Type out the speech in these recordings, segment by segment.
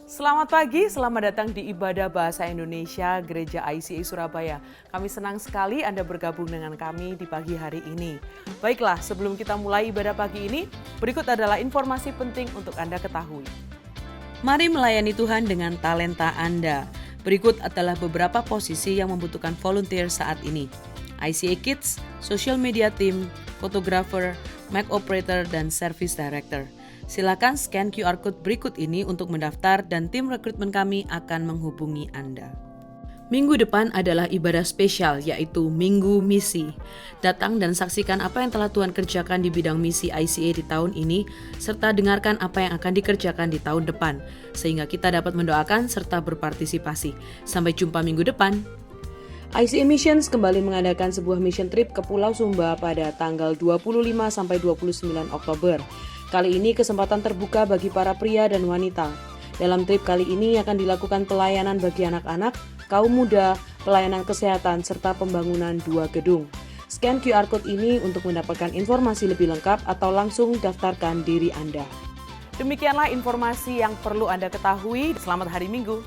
Selamat pagi, selamat datang di Ibadah Bahasa Indonesia Gereja ICA Surabaya. Kami senang sekali Anda bergabung dengan kami di pagi hari ini. Baiklah, sebelum kita mulai ibadah pagi ini, berikut adalah informasi penting untuk Anda ketahui. Mari melayani Tuhan dengan talenta Anda. Berikut adalah beberapa posisi yang membutuhkan volunteer saat ini. ICA Kids, Social Media Team, Photographer, Mic Operator, dan Service Director. Silakan scan QR Code berikut ini untuk mendaftar dan tim rekrutmen kami akan menghubungi Anda. Minggu depan adalah ibadah spesial yaitu Minggu Misi. Datang dan saksikan apa yang telah Tuhan kerjakan di bidang misi ICA di tahun ini, serta dengarkan apa yang akan dikerjakan di tahun depan, sehingga kita dapat mendoakan serta berpartisipasi. Sampai jumpa minggu depan. ICA Missions kembali mengadakan sebuah mission trip ke Pulau Sumba pada tanggal 25 sampai 29 Oktober. Kali ini kesempatan terbuka bagi para pria dan wanita. Dalam trip kali ini akan dilakukan pelayanan bagi anak-anak, kaum muda, pelayanan kesehatan, serta pembangunan 2 gedung. Scan QR Code ini untuk mendapatkan informasi lebih lengkap atau langsung daftarkan diri Anda. Demikianlah informasi yang perlu Anda ketahui. Selamat hari Minggu.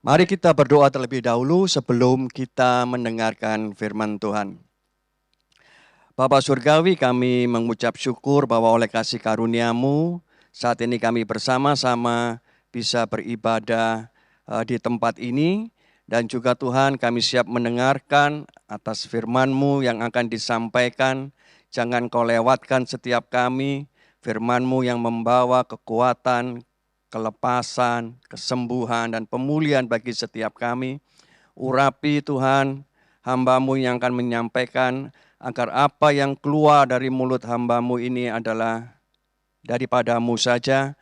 Mari kita berdoa terlebih dahulu sebelum kita mendengarkan firman Tuhan. Bapa Surgawi, kami mengucap syukur bahwa oleh kasih karunia-Mu, saat ini kami bersama-sama bisa beribadah di tempat ini. Dan juga Tuhan, kami siap mendengarkan atas firman-Mu yang akan disampaikan. Jangan Kau lewatkan setiap kami, firman-Mu yang membawa kekuatan, kelepasan, kesembuhan, dan pemulihan bagi setiap kami. Urapi Tuhan, hamba-Mu yang akan menyampaikan, agar apa yang keluar dari mulut hamba-Mu ini adalah daripada-Mu saja,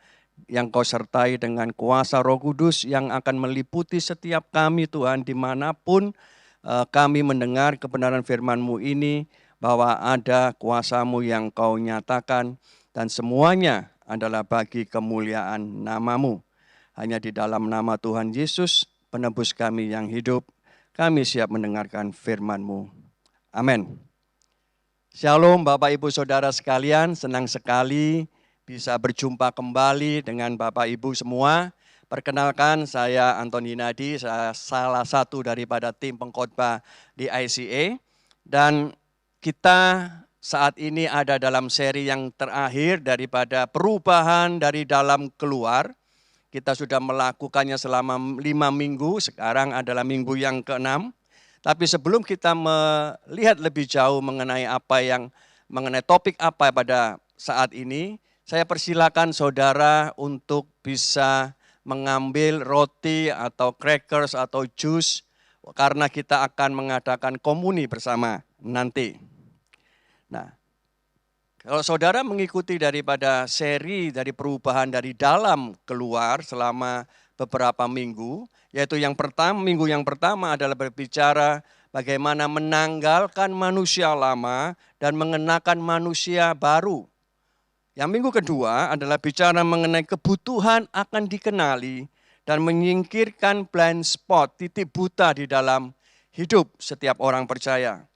yang Kau sertai dengan kuasa Roh Kudus yang akan meliputi setiap kami Tuhan, dimanapun kami mendengar kebenaran firman-Mu ini, bahwa ada kuasa-Mu yang Kau nyatakan, dan semuanya adalah bagi kemuliaan nama-Mu. Hanya di dalam nama Tuhan Yesus, penebus kami yang hidup, kami siap mendengarkan firman-Mu. Amin. Shalom Bapak Ibu Saudara sekalian, senang sekali bisa berjumpa kembali dengan Bapak Ibu semua. Perkenalkan, saya Antoni Nadi, saya salah satu daripada tim pengkhotbah di ICA. Dan kita saat ini ada dalam seri yang terakhir daripada perubahan dari dalam keluar. Kita sudah melakukannya selama 5 minggu, sekarang adalah minggu yang ke-6. Tapi sebelum kita melihat lebih jauh mengenai topik apa pada saat ini, saya persilakan saudara untuk bisa mengambil roti atau crackers atau jus, karena kita akan mengadakan komuni bersama nanti. Nah, kalau saudara mengikuti daripada seri dari perubahan dari dalam keluar selama beberapa minggu, yaitu minggu yang pertama adalah berbicara bagaimana menanggalkan manusia lama dan mengenakan manusia baru. Yang minggu kedua adalah bicara mengenai kebutuhan akan dikenali dan menyingkirkan blind spot, titik buta di dalam hidup setiap orang percaya.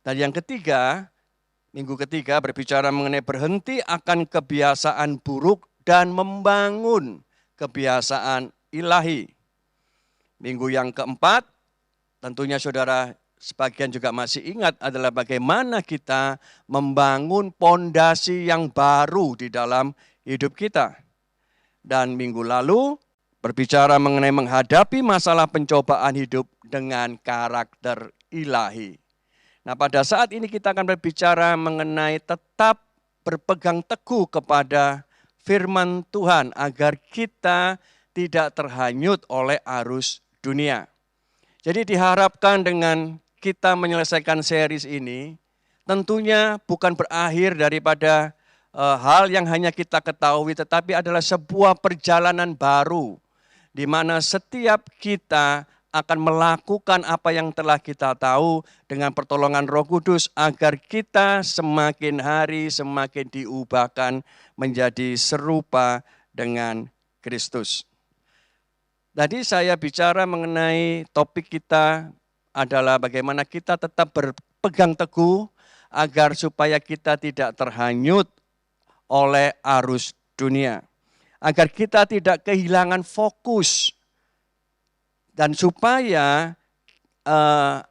Dan yang ketiga, minggu ketiga berbicara mengenai berhenti akan kebiasaan buruk dan membangun kebiasaan ilahi. Minggu yang keempat, tentunya saudara sebagian juga masih ingat adalah bagaimana kita membangun pondasi yang baru di dalam hidup kita. Dan minggu lalu berbicara mengenai menghadapi masalah pencobaan hidup dengan karakter ilahi. Nah, pada saat ini kita akan berbicara mengenai tetap berpegang teguh kepada firman Tuhan agar kita tidak terhanyut oleh arus dunia. Jadi diharapkan dengan kita menyelesaikan series ini, tentunya bukan berakhir daripada hal yang hanya kita ketahui, tetapi adalah sebuah perjalanan baru, di mana setiap kita akan melakukan apa yang telah kita tahu dengan pertolongan Roh Kudus agar kita semakin hari semakin diubahkan menjadi serupa dengan Kristus. Tadi saya bicara mengenai topik kita adalah bagaimana kita tetap berpegang teguh agar supaya kita tidak terhanyut oleh arus dunia. Agar kita tidak kehilangan fokus. Dan supaya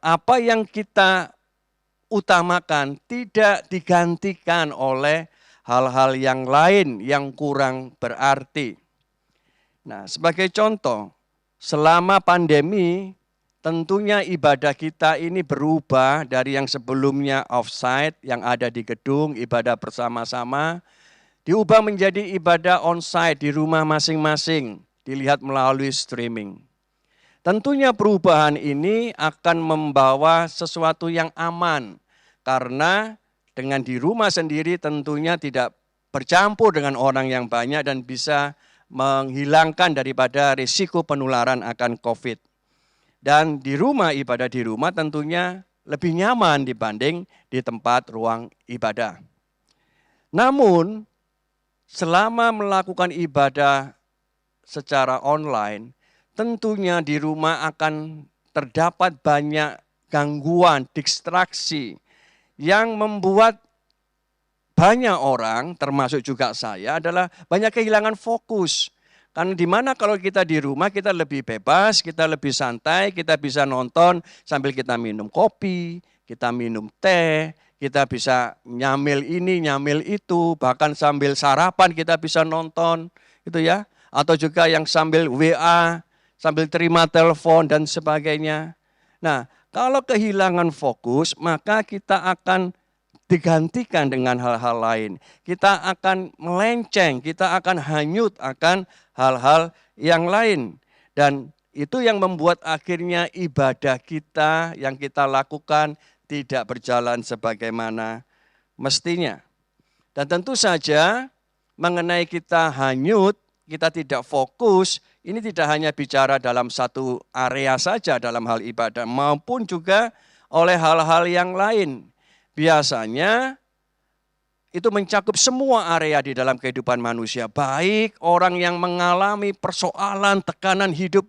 apa yang kita utamakan tidak digantikan oleh hal-hal yang lain yang kurang berarti. Nah, sebagai contoh, selama pandemi tentunya ibadah kita ini berubah dari yang sebelumnya offsite yang ada di gedung, ibadah bersama-sama, diubah menjadi ibadah onsite di rumah masing-masing, dilihat melalui streaming. Tentunya perubahan ini akan membawa sesuatu yang aman, karena dengan di rumah sendiri tentunya tidak bercampur dengan orang yang banyak dan bisa menghilangkan daripada risiko penularan akan COVID. Dan di rumah, ibadah di rumah tentunya lebih nyaman dibanding di tempat ruang ibadah. Namun, selama melakukan ibadah secara online, tentunya di rumah akan terdapat banyak gangguan, distraksi yang membuat banyak orang, termasuk juga saya, adalah banyak kehilangan fokus. Karena di mana kalau kita di rumah kita lebih bebas, kita lebih santai, kita bisa nonton sambil kita minum kopi, kita minum teh, kita bisa nyamil ini, nyamil itu, bahkan sambil sarapan kita bisa nonton, gitu ya. Atau juga yang sambil WA, sambil terima telepon dan sebagainya. Nah, kalau kehilangan fokus, maka kita akan digantikan dengan hal-hal lain. Kita akan melenceng, kita akan hanyut akan hal-hal yang lain. Dan itu yang membuat akhirnya ibadah kita yang kita lakukan tidak berjalan sebagaimana mestinya. Dan tentu saja mengenai kita hanyut, kita tidak fokus, ini tidak hanya bicara dalam satu area saja dalam hal ibadah, maupun juga oleh hal-hal yang lain. Biasanya itu mencakup semua area di dalam kehidupan manusia. Baik orang yang mengalami persoalan, tekanan hidup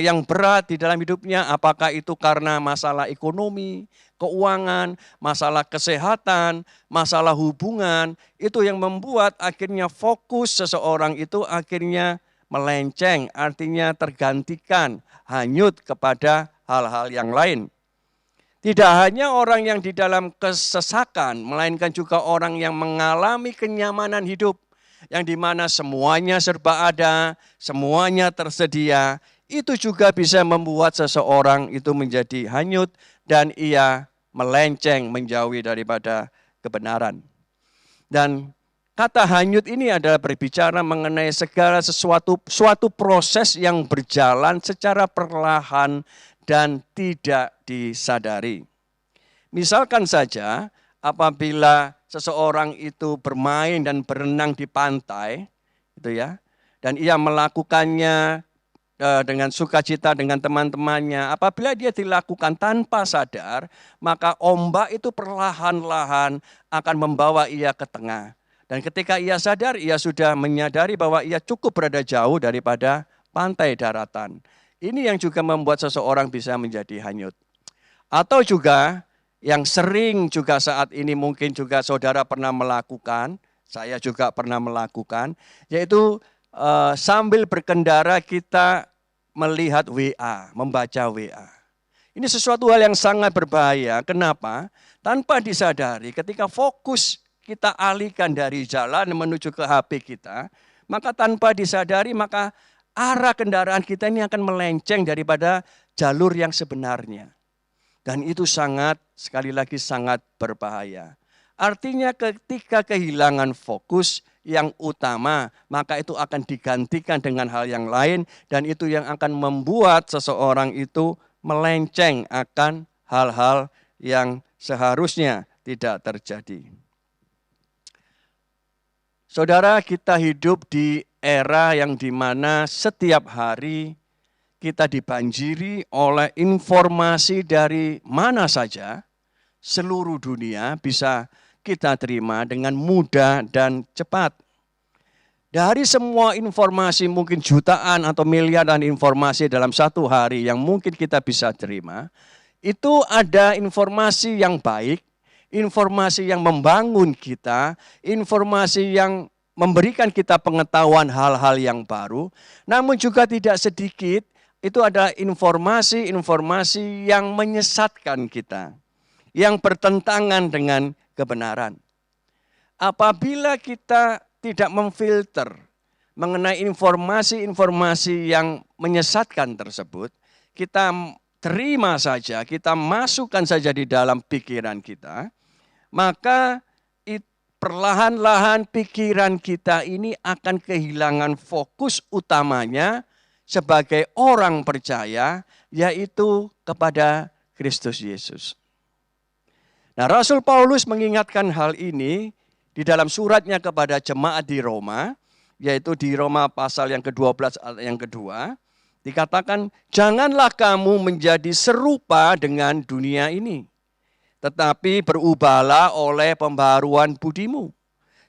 yang berat di dalam hidupnya, apakah itu karena masalah ekonomi, keuangan, masalah kesehatan, masalah hubungan, itu yang membuat akhirnya fokus seseorang itu akhirnya melenceng, artinya tergantikan, hanyut kepada hal-hal yang lain. Tidak hanya orang yang di dalam kesesakan, melainkan juga orang yang mengalami kenyamanan hidup, yang dimana semuanya serba ada, semuanya tersedia, itu juga bisa membuat seseorang itu menjadi hanyut dan ia melenceng menjauhi daripada kebenaran. Dan kata hanyut ini adalah berbicara mengenai segala suatu proses yang berjalan secara perlahan dan tidak disadari. Misalkan saja apabila seseorang itu bermain dan berenang di pantai, gitu ya, dan ia melakukannya dengan sukacita dengan teman-temannya, apabila dia dilakukan tanpa sadar, maka ombak itu perlahan-lahan akan membawa ia ke tengah. Dan ketika ia sadar, ia sudah menyadari bahwa ia cukup berada jauh daripada pantai daratan. Ini yang juga membuat seseorang bisa menjadi hanyut. Atau juga yang sering juga saat ini mungkin juga saudara pernah melakukan, saya juga pernah melakukan, yaitu sambil berkendara kita melihat WA, membaca WA. Ini sesuatu hal yang sangat berbahaya. Kenapa? Tanpa disadari ketika fokus kita alihkan dari jalan menuju ke HP kita, maka tanpa disadari maka arah kendaraan kita ini akan melenceng daripada jalur yang sebenarnya. Dan itu sangat, sekali lagi sangat berbahaya. Artinya ketika kehilangan fokus yang utama, maka itu akan digantikan dengan hal yang lain dan itu yang akan membuat seseorang itu melenceng akan hal-hal yang seharusnya tidak terjadi. Saudara, kita hidup di era yang dimana setiap hari kita dibanjiri oleh informasi dari mana saja, seluruh dunia bisa kita terima dengan mudah dan cepat. Dari semua informasi mungkin jutaan atau miliaran informasi dalam satu hari yang mungkin kita bisa terima, itu ada informasi yang baik, informasi yang membangun kita, informasi yang memberikan kita pengetahuan hal-hal yang baru, namun juga tidak sedikit itu ada informasi-informasi yang menyesatkan kita, yang bertentangan dengan kebenaran. Apabila kita tidak memfilter mengenai informasi-informasi yang menyesatkan tersebut, kita terima saja, kita masukkan saja di dalam pikiran kita, maka perlahan-lahan pikiran kita ini akan kehilangan fokus utamanya sebagai orang percaya, yaitu kepada Kristus Yesus. Nah, Rasul Paulus mengingatkan hal ini di dalam suratnya kepada jemaat di Roma, yaitu di Roma pasal yang ke-12 ayat yang kedua, dikatakan, janganlah kamu menjadi serupa dengan dunia ini, tetapi berubahlah oleh pembaharuan budimu,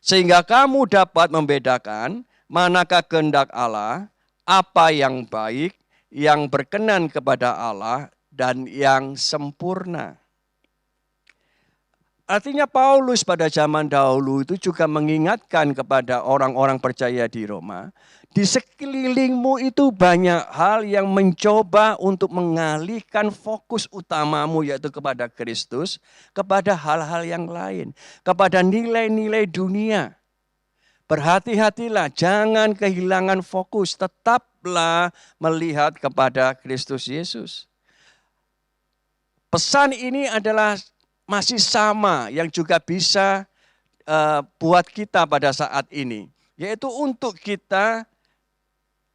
sehingga kamu dapat membedakan manakah kehendak Allah, apa yang baik, yang berkenan kepada Allah, dan yang sempurna. Artinya Paulus pada zaman dahulu itu juga mengingatkan kepada orang-orang percaya di Roma, di sekelilingmu itu banyak hal yang mencoba untuk mengalihkan fokus utamamu yaitu kepada Kristus, kepada hal-hal yang lain, kepada nilai-nilai dunia. Berhati-hatilah, jangan kehilangan fokus, tetaplah melihat kepada Kristus Yesus. Pesan ini adalah masih sama yang juga bisa buat kita pada saat ini. Yaitu untuk kita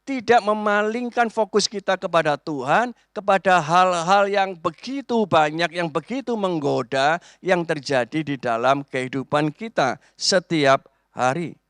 tidak memalingkan fokus kita kepada Tuhan, kepada hal-hal yang begitu banyak, yang begitu menggoda, yang terjadi di dalam kehidupan kita setiap hari.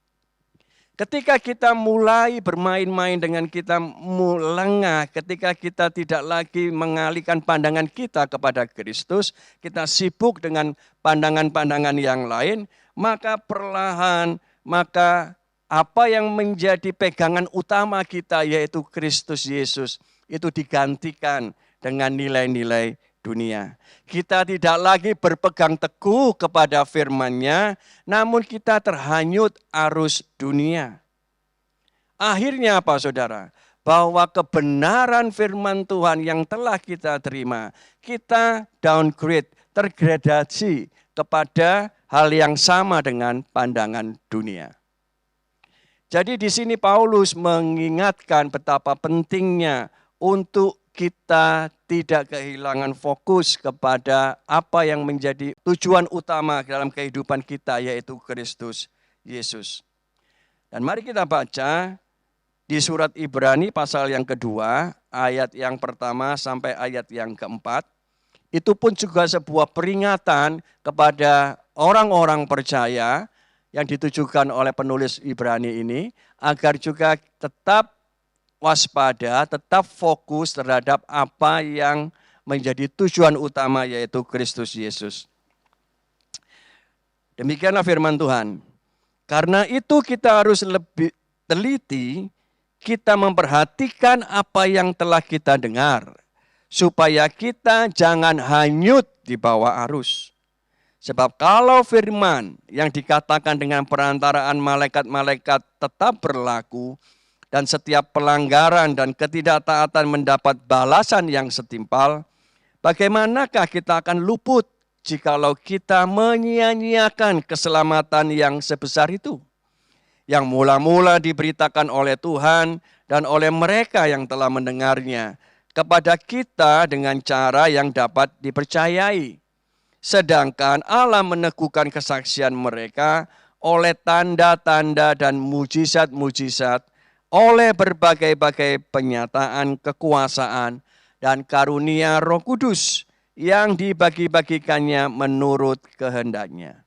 Ketika kita mulai bermain-main dengan kita lengah, ketika kita tidak lagi mengalihkan pandangan kita kepada Kristus, kita sibuk dengan pandangan-pandangan yang lain, maka perlahan, maka apa yang menjadi pegangan utama kita yaitu Kristus Yesus, itu digantikan dengan nilai-nilai dunia. Kita tidak lagi berpegang teguh kepada firman-Nya, namun kita terhanyut arus dunia. Akhirnya apa saudara? Bahwa kebenaran firman Tuhan yang telah kita terima, kita downgrade, tergradasi kepada hal yang sama dengan pandangan dunia. Jadi di sini Paulus mengingatkan betapa pentingnya untuk kita tidak kehilangan fokus kepada apa yang menjadi tujuan utama dalam kehidupan kita, yaitu Kristus Yesus. Dan mari kita baca di surat Ibrani pasal yang kedua, ayat yang pertama sampai ayat yang keempat. Itu pun juga sebuah peringatan kepada orang-orang percaya yang ditujukan oleh penulis Ibrani ini, agar juga tetap waspada, tetap fokus terhadap apa yang menjadi tujuan utama yaitu Kristus Yesus. Demikianlah firman Tuhan. Karena itu kita harus lebih teliti, kita memperhatikan apa yang telah kita dengar, supaya kita jangan hanyut di bawah arus. Sebab kalau firman yang dikatakan dengan perantaraan malaikat-malaikat tetap berlaku, dan setiap pelanggaran dan ketidaktaatan mendapat balasan yang setimpal, bagaimanakah kita akan luput jikalau kita menyia-nyiakan keselamatan yang sebesar itu, yang mula-mula diberitakan oleh Tuhan dan oleh mereka yang telah mendengarnya kepada kita dengan cara yang dapat dipercayai. Sedangkan Allah meneguhkan kesaksian mereka oleh tanda-tanda dan mujizat-mujizat, oleh berbagai-bagai penyataan kekuasaan dan karunia Roh Kudus yang dibagi-bagikannya menurut kehendaknya.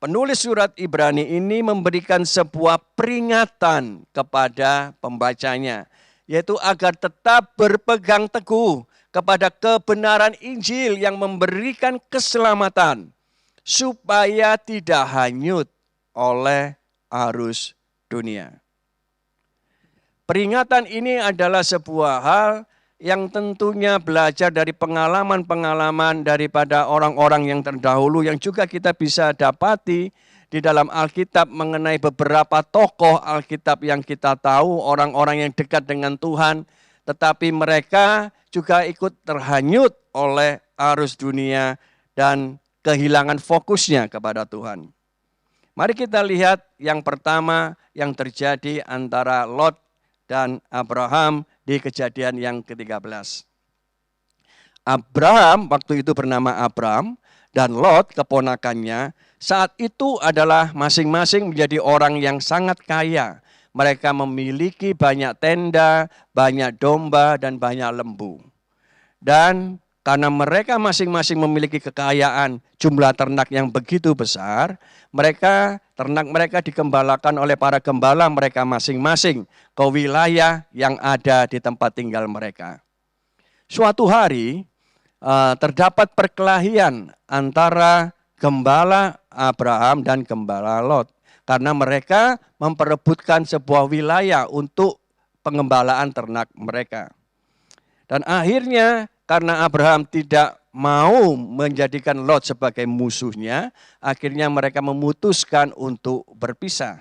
Penulis surat Ibrani ini memberikan sebuah peringatan kepada pembacanya, yaitu agar tetap berpegang teguh kepada kebenaran Injil yang memberikan keselamatan, supaya tidak hanyut oleh arus dunia. Peringatan ini adalah sebuah hal yang tentunya belajar dari pengalaman-pengalaman daripada orang-orang yang terdahulu, yang juga kita bisa dapati di dalam Alkitab mengenai beberapa tokoh Alkitab yang kita tahu, orang-orang yang dekat dengan Tuhan, tetapi mereka juga ikut terhanyut oleh arus dunia dan kehilangan fokusnya kepada Tuhan. Mari kita lihat yang pertama yang terjadi antara Lot dan Abraham di Kejadian yang ke-13. Abraham waktu itu bernama Abram, dan Lot keponakannya saat itu adalah masing-masing menjadi orang yang sangat kaya. Mereka memiliki banyak tenda, banyak domba, dan banyak lembu. Dan karena mereka masing-masing memiliki kekayaan, jumlah ternak yang begitu besar, ternak mereka digembalakan oleh para gembala mereka masing-masing ke wilayah yang ada di tempat tinggal mereka. Suatu hari terdapat perkelahian antara gembala Abraham dan gembala Lot, karena mereka memperebutkan sebuah wilayah untuk pengembalaan ternak mereka. Dan akhirnya karena Abraham tidak mau menjadikan Lot sebagai musuhnya, akhirnya mereka memutuskan untuk berpisah.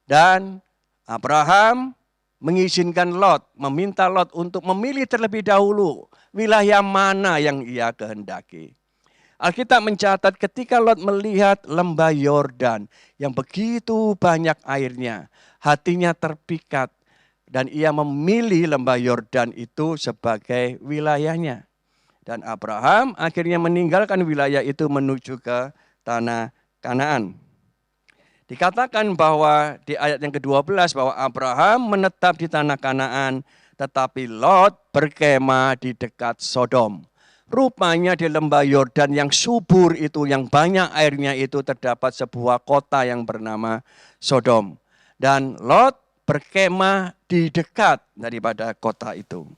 Dan Abraham mengizinkan Lot, meminta Lot untuk memilih terlebih dahulu wilayah mana yang ia kehendaki. Alkitab mencatat ketika Lot melihat lembah Yordan yang begitu banyak airnya, hatinya terpikat. Dan ia memilih lembah Yordan itu sebagai wilayahnya. Dan Abraham akhirnya meninggalkan wilayah itu menuju ke tanah Kanaan. Dikatakan bahwa di ayat yang ke-12 bahwa Abraham menetap di tanah Kanaan, tetapi Lot berkemah di dekat Sodom. Rupanya di lembah Yordan yang subur itu, yang banyak airnya itu, terdapat sebuah kota yang bernama Sodom. Dan Lot berkemah di dekat daripada kota itu.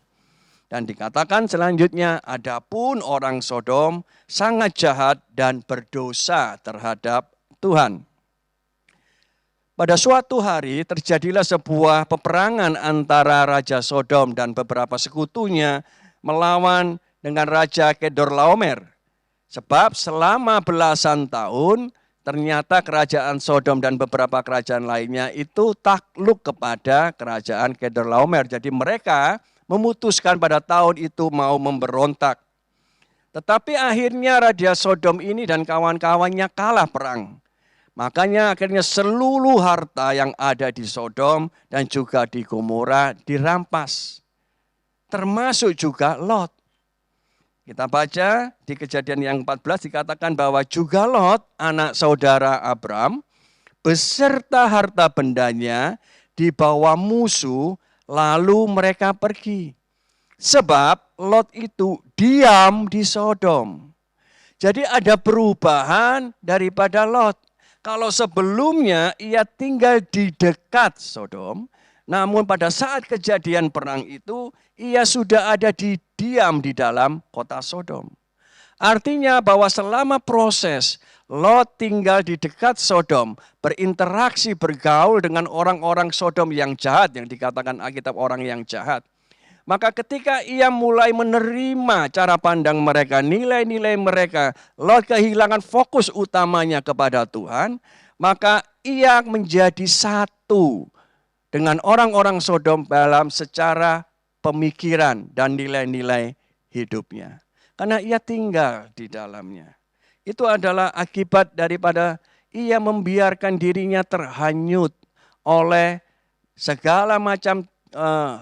Dan dikatakan selanjutnya, adapun orang Sodom sangat jahat dan berdosa terhadap Tuhan. Pada suatu hari terjadilah sebuah peperangan antara Raja Sodom dan beberapa sekutunya melawan dengan Raja Kedorlaomer. Sebab selama belasan tahun ternyata kerajaan Sodom dan beberapa kerajaan lainnya itu takluk kepada kerajaan Kedorlaomer. Jadi mereka memutuskan pada tahun itu mau memberontak. Tetapi akhirnya Raja Sodom ini dan kawan-kawannya kalah perang. Makanya akhirnya seluruh harta yang ada di Sodom dan juga di Gomora dirampas. Termasuk juga Lot. Kita baca di Kejadian yang 14 dikatakan bahwa juga Lot, anak saudara Abram, beserta harta bendanya dibawa musuh, lalu mereka pergi. Sebab Lot itu diam di Sodom. Jadi ada perubahan daripada Lot. Kalau sebelumnya ia tinggal di dekat Sodom, namun pada saat kejadian perang itu ia sudah ada diam di dalam kota Sodom. Artinya bahwa selama proses Lot tinggal di dekat Sodom, berinteraksi, bergaul dengan orang-orang Sodom yang jahat, yang dikatakan Alkitab orang yang jahat. Maka ketika ia mulai menerima cara pandang mereka, nilai-nilai mereka, Lot kehilangan fokus utamanya kepada Tuhan, maka ia menjadi satu dengan orang-orang Sodom dalam secara pemikiran dan nilai-nilai hidupnya. Karena ia tinggal di dalamnya. Itu adalah akibat daripada ia membiarkan dirinya terhanyut oleh segala macam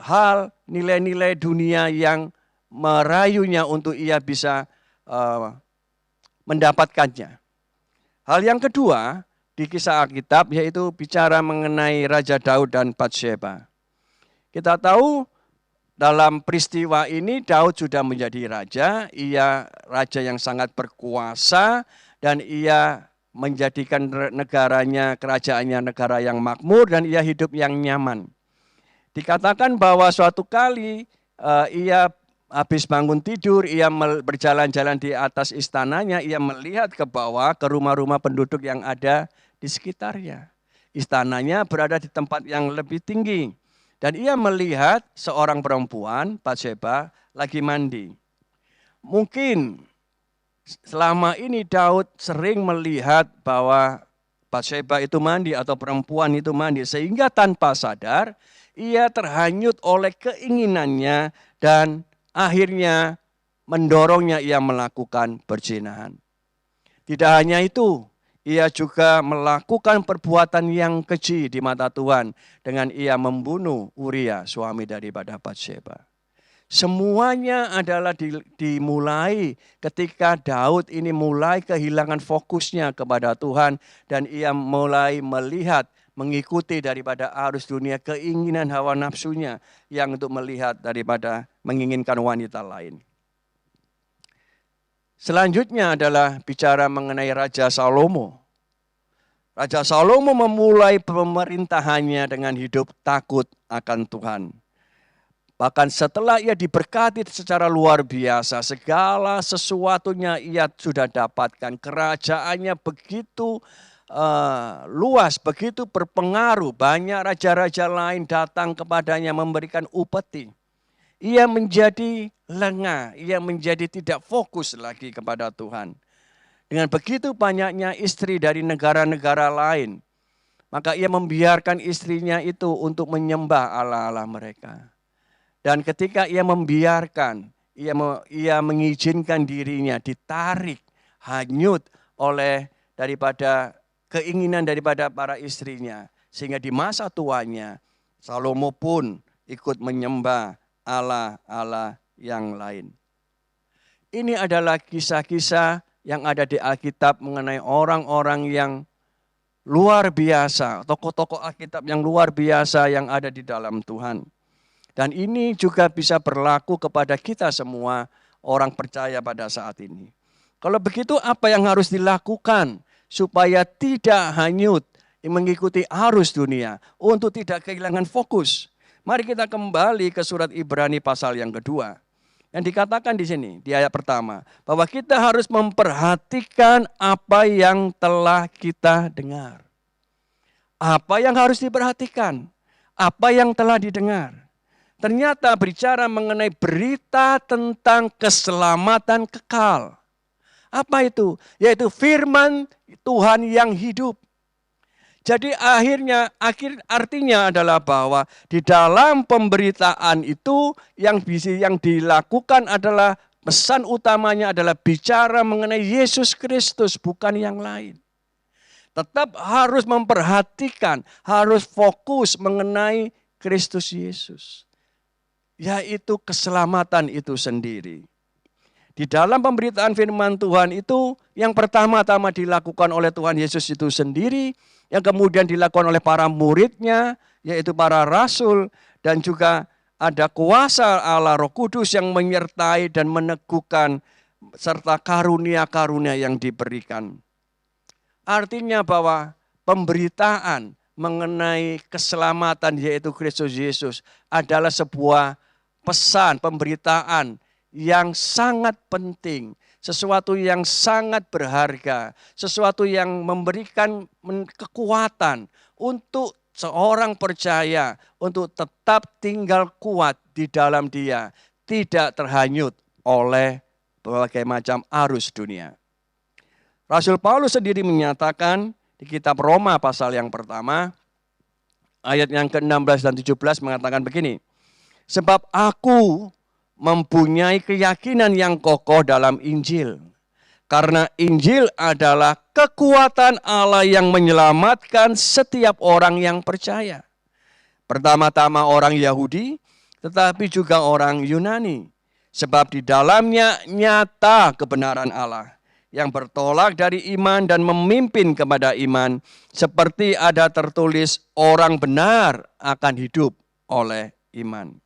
hal, nilai-nilai dunia yang merayunya untuk ia bisa mendapatkannya. Hal yang kedua di kisah Alkitab yaitu bicara mengenai Raja Daud dan Batsheba. Kita tahu dalam peristiwa ini Daud sudah menjadi raja, ia raja yang sangat berkuasa dan ia menjadikan negaranya, kerajaannya negara yang makmur dan ia hidup yang nyaman. Dikatakan bahwa suatu kali ia habis bangun tidur, ia berjalan-jalan di atas istananya, ia melihat ke bawah ke rumah-rumah penduduk yang ada di sekitarnya. Istananya berada di tempat yang lebih tinggi. Dan ia melihat seorang perempuan, Batsheba, lagi mandi. Mungkin selama ini Daud sering melihat bahwa Batsheba itu mandi atau perempuan itu mandi. Sehingga tanpa sadar, ia terhanyut oleh keinginannya dan akhirnya mendorongnya ia melakukan perzinahan. Tidak hanya itu, ia juga melakukan perbuatan yang keji di mata Tuhan dengan ia membunuh Uria, suami daripada Batsheba. Semuanya adalah dimulai ketika Daud ini mulai kehilangan fokusnya kepada Tuhan dan ia mulai melihat, mengikuti daripada arus dunia, keinginan hawa nafsunya yang untuk melihat daripada menginginkan wanita lain. Selanjutnya adalah bicara mengenai Raja Salomo. Raja Salomo memulai pemerintahannya dengan hidup takut akan Tuhan. Bahkan setelah ia diberkati secara luar biasa, segala sesuatunya ia sudah dapatkan. Kerajaannya begitu luas, begitu berpengaruh. Banyak raja-raja lain datang kepadanya memberikan upeti. Ia menjadi lengah, ia menjadi tidak fokus lagi kepada Tuhan. Dengan begitu banyaknya istri dari negara-negara lain, maka ia membiarkan istrinya itu untuk menyembah Allah-Allah mereka. Dan ketika ia membiarkan, ia mengizinkan dirinya ditarik, hanyut oleh daripada keinginan daripada para istrinya. Sehingga di masa tuanya, Salomo pun ikut menyembah Allah-Allah yang lain. Ini adalah kisah-kisah yang ada di Alkitab mengenai orang-orang yang luar biasa, tokoh-tokoh Alkitab yang luar biasa yang ada di dalam Tuhan. Dan ini juga bisa berlaku kepada kita semua orang percaya pada saat ini. Kalau begitu apa yang harus dilakukan supaya tidak hanyut mengikuti arus dunia untuk tidak kehilangan fokus? Mari kita kembali ke surat Ibrani pasal yang kedua. Yang dikatakan di sini, di ayat pertama, bahwa kita harus memperhatikan apa yang telah kita dengar. Apa yang harus diperhatikan? Apa yang telah didengar? Ternyata bicara mengenai berita tentang keselamatan kekal. Apa itu? Yaitu firman Tuhan yang hidup. Jadi artinya adalah bahwa di dalam pemberitaan itu yang dilakukan adalah pesan utamanya adalah bicara mengenai Yesus Kristus, bukan yang lain. Tetap harus memperhatikan, harus fokus mengenai Kristus Yesus. Yaitu keselamatan itu sendiri. Di dalam pemberitaan firman Tuhan itu yang pertama-tama dilakukan oleh Tuhan Yesus itu sendiri, yang kemudian dilakukan oleh para muridnya, yaitu para rasul, dan juga ada kuasa Allah Roh Kudus yang menyertai dan meneguhkan serta karunia-karunia yang diberikan. Artinya bahwa pemberitaan mengenai keselamatan yaitu Kristus Yesus adalah sebuah pesan, pemberitaan yang sangat penting, sesuatu yang sangat berharga, sesuatu yang memberikan kekuatan untuk seorang percaya untuk tetap tinggal kuat di dalam Dia, tidak terhanyut oleh berbagai macam arus dunia. Rasul Paulus sendiri menyatakan di kitab Roma pasal yang pertama, ayat yang ke-16 dan 17 mengatakan begini, sebab aku mempunyai keyakinan yang kokoh dalam Injil. Karena Injil adalah kekuatan Allah yang menyelamatkan setiap orang yang percaya. Pertama-tama orang Yahudi, tetapi juga orang Yunani. Sebab di dalamnya nyata kebenaran Allah yang bertolak dari iman dan memimpin kepada iman, seperti ada tertulis orang benar akan hidup oleh iman.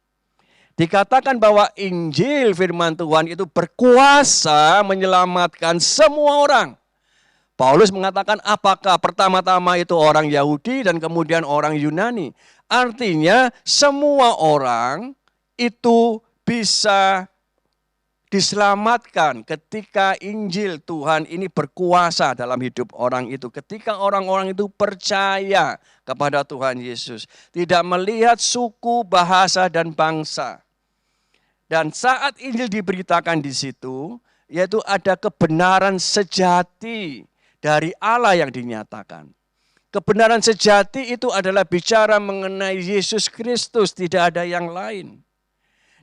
Dikatakan bahwa Injil firman Tuhan itu berkuasa menyelamatkan semua orang. Paulus mengatakan apakah pertama-tama itu orang Yahudi dan kemudian orang Yunani. Artinya semua orang itu bisa diselamatkan ketika Injil Tuhan ini berkuasa dalam hidup orang itu. Ketika orang-orang itu percaya kepada Tuhan Yesus. Tidak melihat suku, bahasa, dan bangsa. Dan saat Injil diberitakan di situ, yaitu ada kebenaran sejati dari Allah yang dinyatakan. Kebenaran sejati itu adalah bicara mengenai Yesus Kristus, tidak ada yang lain.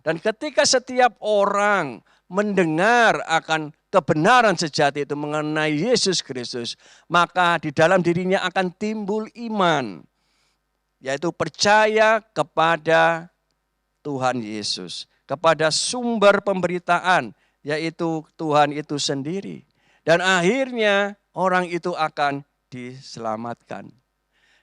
Dan ketika setiap orang mendengar akan kebenaran sejati itu mengenai Yesus Kristus, maka di dalam dirinya akan timbul iman, yaitu percaya kepada Tuhan Yesus, kepada sumber pemberitaan, yaitu Tuhan itu sendiri. Dan akhirnya orang itu akan diselamatkan.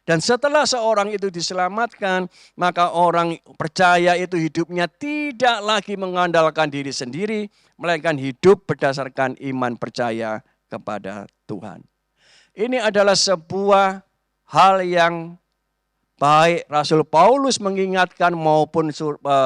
Dan setelah seorang itu diselamatkan, maka orang percaya itu hidupnya tidak lagi mengandalkan diri sendiri, melainkan hidup berdasarkan iman percaya kepada Tuhan. Ini adalah sebuah hal yang baik Rasul Paulus mengingatkan maupun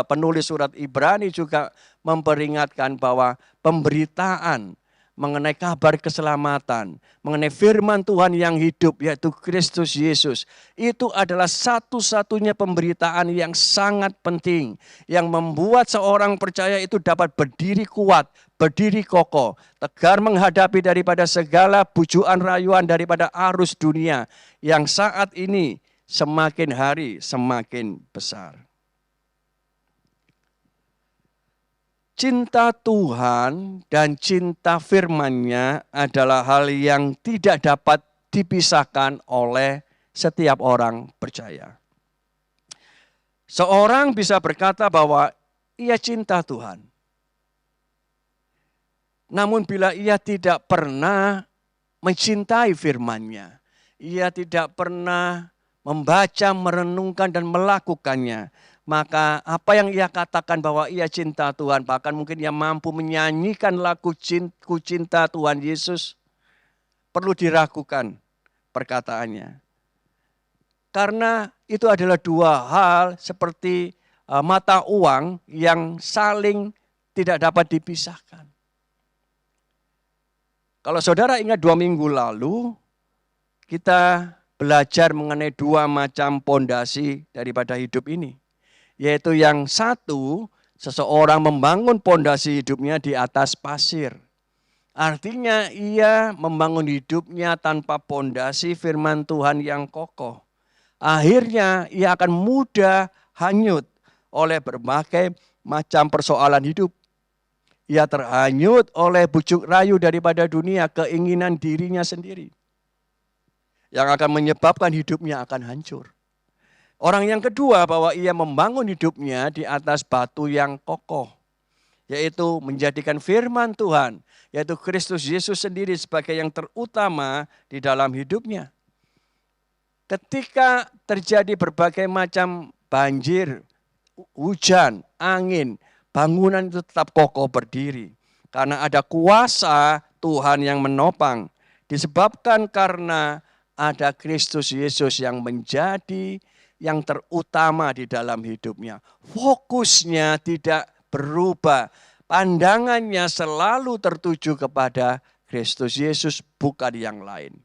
penulis surat Ibrani juga memperingatkan bahwa pemberitaan mengenai kabar keselamatan, mengenai firman Tuhan yang hidup yaitu Kristus Yesus. Itu adalah satu-satunya pemberitaan yang sangat penting. Yang membuat seorang percaya itu dapat berdiri kuat, berdiri kokoh, tegar menghadapi daripada segala bujuan rayuan daripada arus dunia yang saat ini semakin hari semakin besar. Cinta Tuhan dan cinta firman-Nya adalah hal yang tidak dapat dipisahkan oleh setiap orang percaya. Seorang bisa berkata bahwa ia cinta Tuhan. Namun bila ia tidak pernah mencintai firman-Nya, ia tidak pernah membaca, merenungkan, dan melakukannya, maka apa yang ia katakan bahwa ia cinta Tuhan, bahkan mungkin ia mampu menyanyikan lagu Ku Cinta Tuhan Yesus, perlu diragukan perkataannya. Karena itu adalah dua hal seperti mata uang yang saling tidak dapat dipisahkan. Kalau saudara ingat 2 minggu lalu, kita belajar mengenai 2 macam pondasi daripada hidup ini. Yaitu yang satu, seseorang membangun pondasi hidupnya di atas pasir. Artinya ia membangun hidupnya tanpa pondasi firman Tuhan yang kokoh. Akhirnya ia akan mudah hanyut oleh berbagai macam persoalan hidup. Ia terhanyut oleh bujuk rayu daripada dunia, keinginan dirinya sendiri, yang akan menyebabkan hidupnya akan hancur. Orang yang kedua bahwa ia membangun hidupnya di atas batu yang kokoh, yaitu menjadikan firman Tuhan, yaitu Kristus Yesus sendiri sebagai yang terutama di dalam hidupnya. Ketika terjadi berbagai macam banjir, hujan, angin, bangunan itu tetap kokoh berdiri. Karena ada kuasa Tuhan yang menopang. Disebabkan karena ada Kristus Yesus yang menjadi yang terutama di dalam hidupnya. Fokusnya tidak berubah pandangannya selalu tertuju kepada Kristus Yesus, bukan yang lain.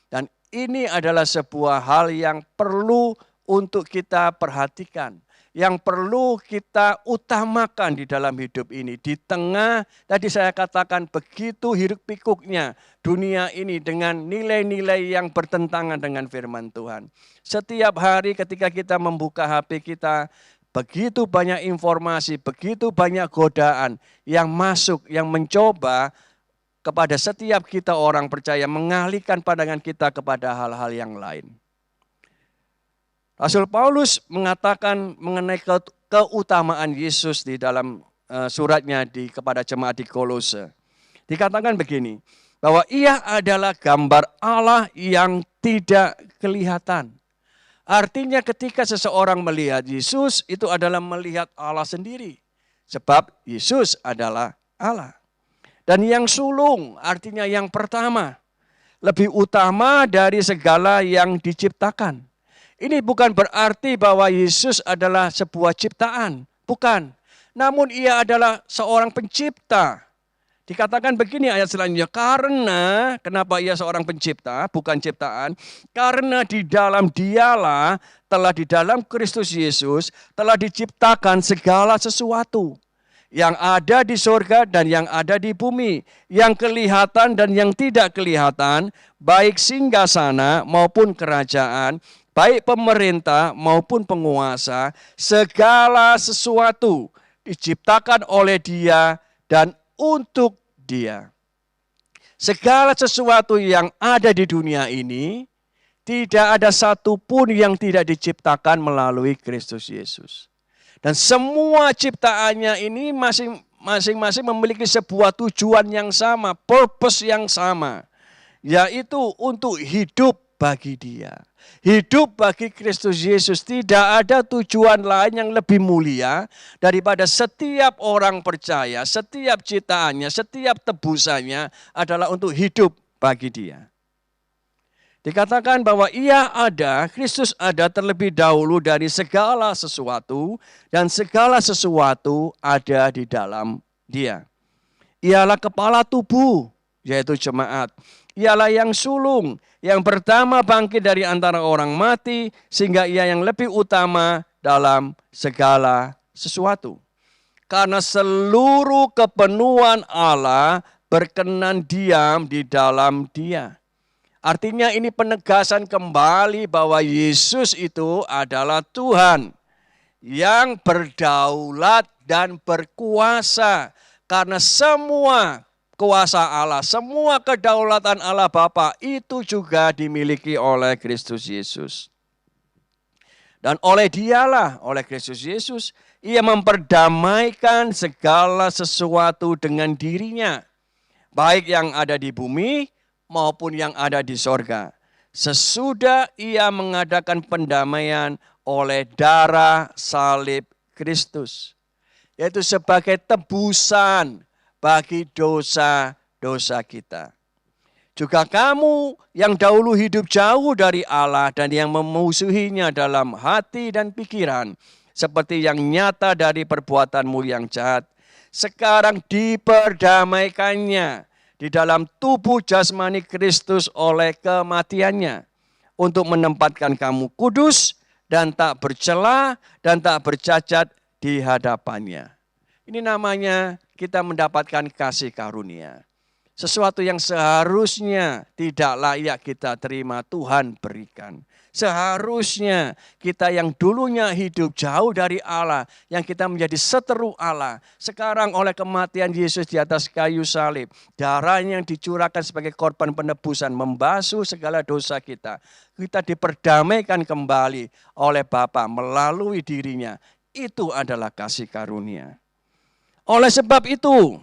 Dan ini adalah sebuah hal yang perlu untuk kita perhatikan, yang perlu kita utamakan di dalam hidup ini. Di tengah, tadi saya katakan begitu hiruk pikuknya dunia ini dengan nilai-nilai yang bertentangan dengan firman Tuhan. Setiap hari ketika kita membuka HP kita, begitu banyak informasi, begitu banyak godaan yang masuk, yang mencoba kepada setiap kita orang percaya mengalihkan pandangan kita kepada hal-hal yang lain. Rasul Paulus mengatakan mengenai keutamaan Yesus di dalam suratnya kepada jemaat di Kolose. Dikatakan begini, bahwa ia adalah gambar Allah yang tidak kelihatan. Artinya ketika seseorang melihat Yesus, itu adalah melihat Allah sendiri. Sebab Yesus adalah Allah. Dan yang sulung, artinya yang pertama, lebih utama dari segala yang diciptakan. Ini bukan berarti bahwa Yesus adalah sebuah ciptaan, bukan. Namun ia adalah seorang pencipta. Dikatakan begini ayat selanjutnya, karena, kenapa ia seorang pencipta, bukan ciptaan? Karena di dalam dialah, telah di dalam Kristus Yesus, telah diciptakan segala sesuatu. Yang ada di surga dan yang ada di bumi, yang kelihatan dan yang tidak kelihatan, baik singgasana maupun kerajaan, baik pemerintah maupun penguasa, segala sesuatu diciptakan oleh Dia dan untuk Dia. Segala sesuatu yang ada di dunia ini, tidak ada satupun yang tidak diciptakan melalui Kristus Yesus. Dan semua ciptaannya ini masing-masing memiliki sebuah tujuan yang sama, purpose yang sama. Yaitu untuk hidup bagi Dia. Hidup bagi Kristus Yesus, tidak ada tujuan lain yang lebih mulia daripada setiap orang percaya, setiap ciptaannya, setiap tebusannya adalah untuk hidup bagi Dia. Dikatakan bahwa ia ada, Kristus ada terlebih dahulu dari segala sesuatu, dan segala sesuatu ada di dalam Dia. Ialah kepala tubuh, yaitu jemaat. Ialah yang sulung, yang pertama bangkit dari antara orang mati, sehingga ia yang lebih utama dalam segala sesuatu. Karena seluruh kepenuhan Allah berkenan diam di dalam Dia. Artinya ini penegasan kembali bahwa Yesus itu adalah Tuhan yang berdaulat dan berkuasa. Karena semua kuasa Allah, semua kedaulatan Allah Bapa itu juga dimiliki oleh Kristus Yesus. Dan oleh Dialah, oleh Kristus Yesus, Ia memperdamaikan segala sesuatu dengan dirinya. Baik yang ada di bumi maupun yang ada di sorga. Sesudah Ia mengadakan pendamaian oleh darah salib Kristus. Yaitu sebagai tebusan bagi dosa-dosa kita. Juga kamu yang dahulu hidup jauh dari Allah dan yang memusuhinya dalam hati dan pikiran, seperti yang nyata dari perbuatanmu yang jahat, sekarang diperdamaikannya di dalam tubuh jasmani Kristus oleh kematiannya, untuk menempatkan kamu kudus dan tak bercela dan tak bercacat di hadapannya. Ini namanya kita mendapatkan kasih karunia. Sesuatu yang seharusnya tidak layak kita terima, Tuhan berikan. Seharusnya kita yang dulunya hidup jauh dari Allah, yang kita menjadi seteru Allah, sekarang oleh kematian Yesus di atas kayu salib, darahnya yang dicurahkan sebagai korban penebusan, membasuh segala dosa kita. Kita diperdamaikan kembali oleh Bapa melalui dirinya. Itu adalah kasih karunia. Oleh sebab itu,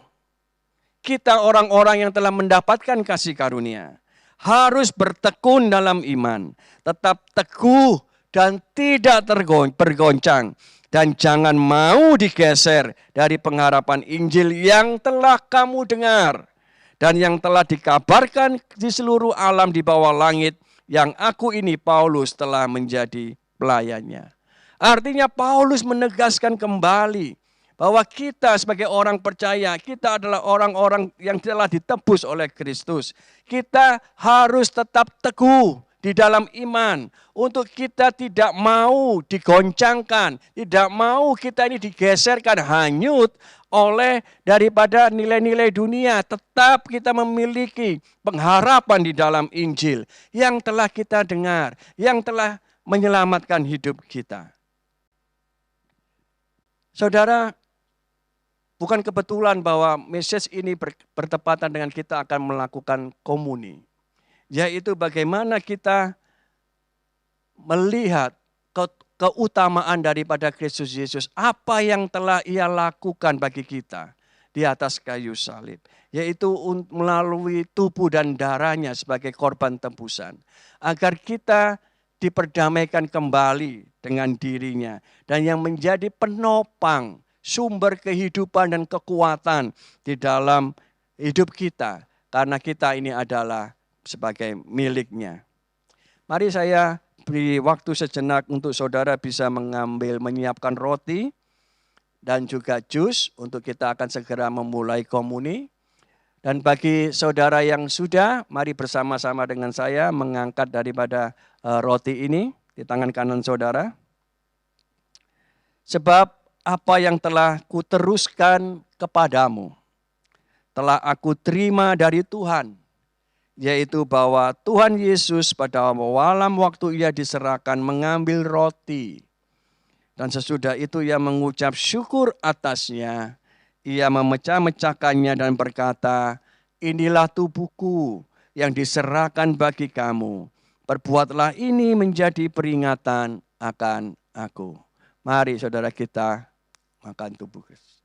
kita orang-orang yang telah mendapatkan kasih karunia harus bertekun dalam iman, tetap teguh dan tidak bergoncang, dan jangan mau digeser dari pengharapan Injil yang telah kamu dengar dan yang telah dikabarkan di seluruh alam di bawah langit, yang aku ini Paulus telah menjadi pelayannya. Artinya Paulus menegaskan kembali bahwa kita sebagai orang percaya, kita adalah orang-orang yang telah ditebus oleh Kristus. Kita harus tetap teguh di dalam iman. Untuk kita tidak mau digoncangkan, tidak mau kita ini digeserkan, hanyut oleh daripada nilai-nilai dunia. Tetap kita memiliki pengharapan di dalam Injil yang telah kita dengar, yang telah menyelamatkan hidup kita. Saudara, bukan kebetulan bahwa message ini bertepatan dengan kita akan melakukan komuni. Yaitu bagaimana kita melihat keutamaan daripada Kristus Yesus. Apa yang telah Ia lakukan bagi kita di atas kayu salib. Yaitu melalui tubuh dan darahnya sebagai korban tebusan. Agar kita diperdamaikan kembali dengan dirinya. Dan yang menjadi penopang, sumber kehidupan dan kekuatan di dalam hidup kita. Karena kita ini adalah sebagai miliknya. Mari saya beri waktu sejenak untuk saudara bisa menyiapkan roti dan juga jus untuk kita akan segera memulai komuni. Dan bagi saudara yang sudah, mari bersama-sama dengan saya mengangkat daripada roti ini di tangan kanan saudara. Sebab apa yang telah kuteruskan kepadamu, telah aku terima dari Tuhan, yaitu bahwa Tuhan Yesus pada malam waktu Ia diserahkan mengambil roti. Dan sesudah itu Ia mengucap syukur atasnya. Ia memecah-mecahkannya dan berkata, inilah tubuhku yang diserahkan bagi kamu. Perbuatlah ini menjadi peringatan akan aku. Mari saudara kita makan tubuh Kristus.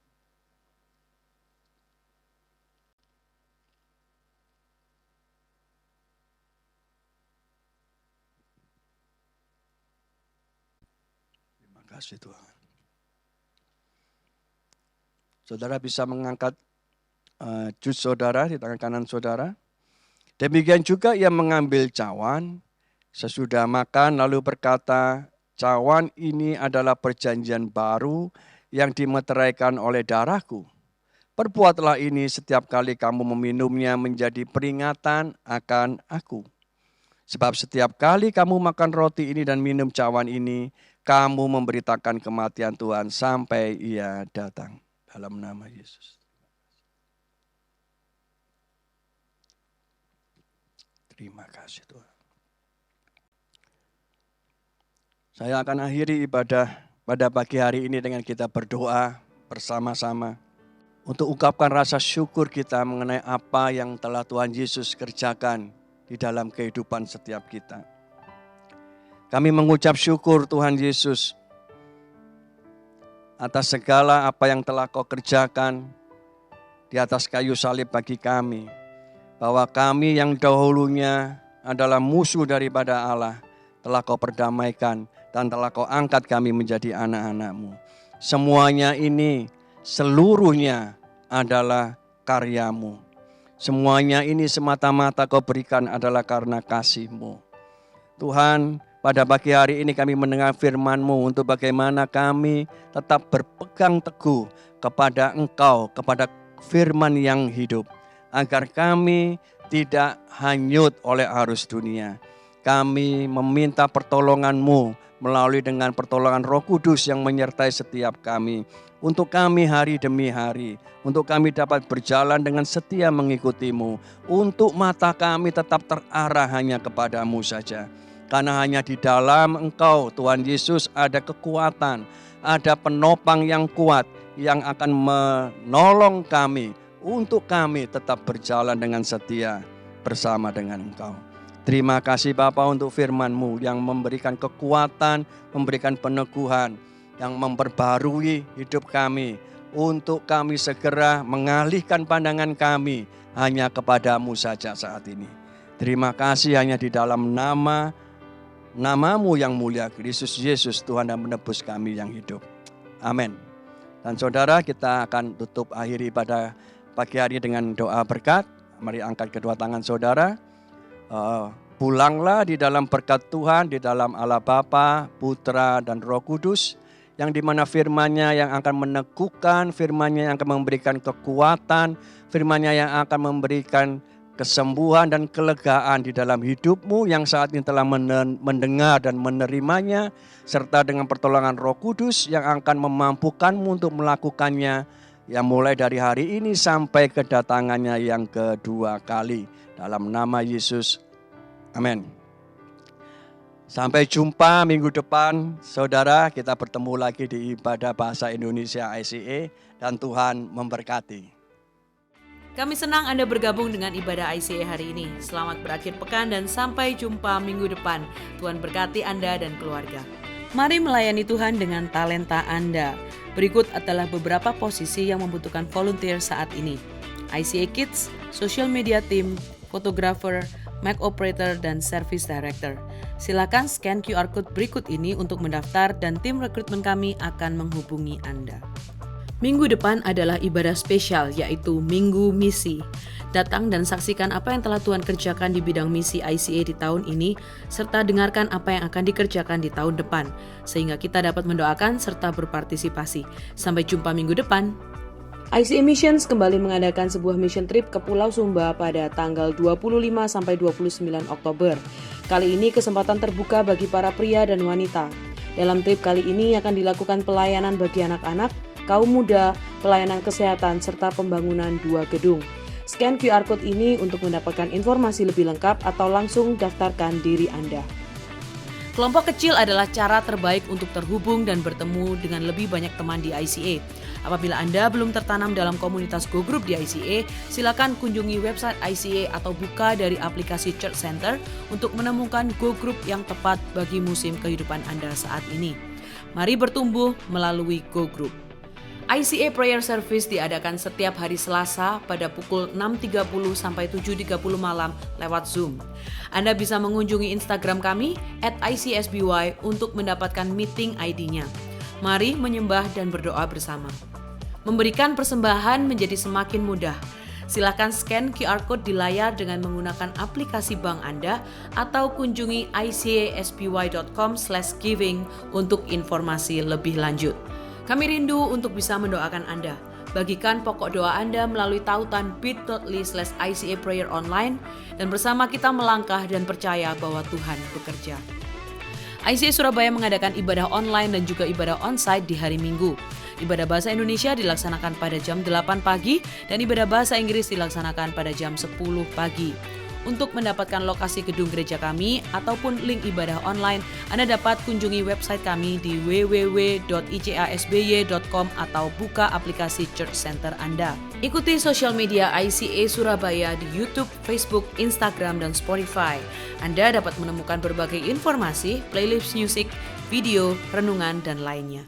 Terima kasih Tuhan. Saudara bisa mengangkat jus saudara di tangan kanan saudara. Demikian juga Ia mengambil cawan sesudah makan lalu berkata, cawan ini adalah perjanjian baru yang dimeteraikan oleh darahku. Perbuatlah ini setiap kali kamu meminumnya menjadi peringatan akan aku. Sebab setiap kali kamu makan roti ini dan minum cawan ini, kamu memberitakan kematian Tuhan sampai Ia datang. Dalam nama Yesus. Terima kasih Tuhan. Saya akan akhiri ibadah pada pagi hari ini dengan kita berdoa bersama-sama. Untuk ungkapkan rasa syukur kita mengenai apa yang telah Tuhan Yesus kerjakan di dalam kehidupan setiap kita. Kami mengucap syukur Tuhan Yesus atas segala apa yang telah Kau kerjakan di atas kayu salib bagi kami. Bahwa kami yang dahulunya adalah musuh daripada Allah, telah Kau perdamaikan dan telah Kau angkat kami menjadi anak-anak-Mu. Semuanya ini, seluruhnya adalah karya-Mu. Semuanya ini semata-mata Kau berikan adalah karena kasih-Mu. Tuhan, pada pagi hari ini kami mendengar firman-Mu untuk bagaimana kami tetap berpegang teguh kepada Engkau, kepada firman yang hidup. Agar kami tidak hanyut oleh arus dunia. Kami meminta pertolongan-Mu melalui dengan pertolongan Roh Kudus yang menyertai setiap kami. Untuk kami hari demi hari. Untuk kami dapat berjalan dengan setia mengikuti-Mu. Untuk mata kami tetap terarah hanya kepada-Mu saja. Karena hanya di dalam Engkau Tuhan Yesus ada kekuatan, ada penopang yang kuat yang akan menolong kami untuk kami tetap berjalan dengan setia bersama dengan Engkau. Terima kasih Bapa untuk firman-Mu yang memberikan kekuatan, memberikan peneguhan, yang memperbarui hidup kami untuk kami segera mengalihkan pandangan kami hanya kepada-Mu saja saat ini. Terima kasih hanya di dalam Nama-Mu yang mulia, Kristus Yesus Tuhan dan menebus kami yang hidup. Amin. Dan saudara, kita akan tutup akhiri pada pagi hari dengan doa berkat. Mari angkat kedua tangan saudara. Pulanglah di dalam berkat Tuhan, di dalam Allah Bapa, Putra dan Roh Kudus yang dimana firman-Nya yang akan meneguhkan, firman-Nya yang akan memberikan kekuatan, firman-Nya yang akan memberikan kesembuhan dan kelegaan di dalam hidupmu yang saat ini telah mendengar dan menerimanya, serta dengan pertolongan Roh Kudus yang akan memampukanmu untuk melakukannya, yang mulai dari hari ini sampai kedatangannya yang kedua kali. Dalam nama Yesus, amin. Sampai jumpa minggu depan, saudara. Kita bertemu lagi di ibadah bahasa Indonesia ICA dan Tuhan memberkati. Kami senang Anda bergabung dengan ibadah ICA hari ini. Selamat berakhir pekan dan sampai jumpa minggu depan. Tuhan berkati Anda dan keluarga. Mari melayani Tuhan dengan talenta Anda. Berikut adalah beberapa posisi yang membutuhkan volunteer saat ini. ICA Kids, Social Media Team, Photographer, Mic Operator, dan Service Director. Silakan scan QR Code berikut ini untuk mendaftar dan tim rekrutmen kami akan menghubungi Anda. Minggu depan adalah ibadah spesial yaitu Minggu Misi. Datang dan saksikan apa yang telah Tuhan kerjakan di bidang misi ICA di tahun ini, serta dengarkan apa yang akan dikerjakan di tahun depan, sehingga kita dapat mendoakan serta berpartisipasi. Sampai jumpa minggu depan. ICA Missions kembali mengadakan sebuah mission trip ke Pulau Sumba pada tanggal 25 sampai 29 Oktober. Kali ini kesempatan terbuka bagi para pria dan wanita. Dalam trip kali ini akan dilakukan pelayanan bagi anak-anak, kaum muda, pelayanan kesehatan, serta pembangunan 2 gedung. Scan QR Code ini untuk mendapatkan informasi lebih lengkap atau langsung daftarkan diri Anda. Kelompok kecil adalah cara terbaik untuk terhubung dan bertemu dengan lebih banyak teman di ICA. Apabila Anda belum tertanam dalam komunitas Go Group di ICA, silakan kunjungi website ICA atau buka dari aplikasi Church Center untuk menemukan Go Group yang tepat bagi musim kehidupan Anda saat ini. Mari bertumbuh melalui Go Group. ICA Prayer Service diadakan setiap hari Selasa pada pukul 6.30 sampai 7.30 malam lewat Zoom. Anda bisa mengunjungi Instagram kami @ICSBY untuk mendapatkan meeting ID-nya. Mari menyembah dan berdoa bersama. Memberikan persembahan menjadi semakin mudah. Silakan scan QR Code di layar dengan menggunakan aplikasi bank Anda atau kunjungi icasby.com/giving untuk informasi lebih lanjut. Kami rindu untuk bisa mendoakan Anda. Bagikan pokok doa Anda melalui tautan bit.ly/ICA Prayer Online dan bersama kita melangkah dan percaya bahwa Tuhan bekerja. ICA Surabaya mengadakan ibadah online dan juga ibadah onsite di hari Minggu. Ibadah bahasa Indonesia dilaksanakan pada jam 8 pagi dan ibadah bahasa Inggris dilaksanakan pada jam 10 pagi. Untuk mendapatkan lokasi gedung gereja kami ataupun link ibadah online, Anda dapat kunjungi website kami di www.icasby.com atau buka aplikasi Church Center Anda. Ikuti sosial media ICA Surabaya di YouTube, Facebook, Instagram, dan Spotify. Anda dapat menemukan berbagai informasi, playlist musik, video, renungan, dan lainnya.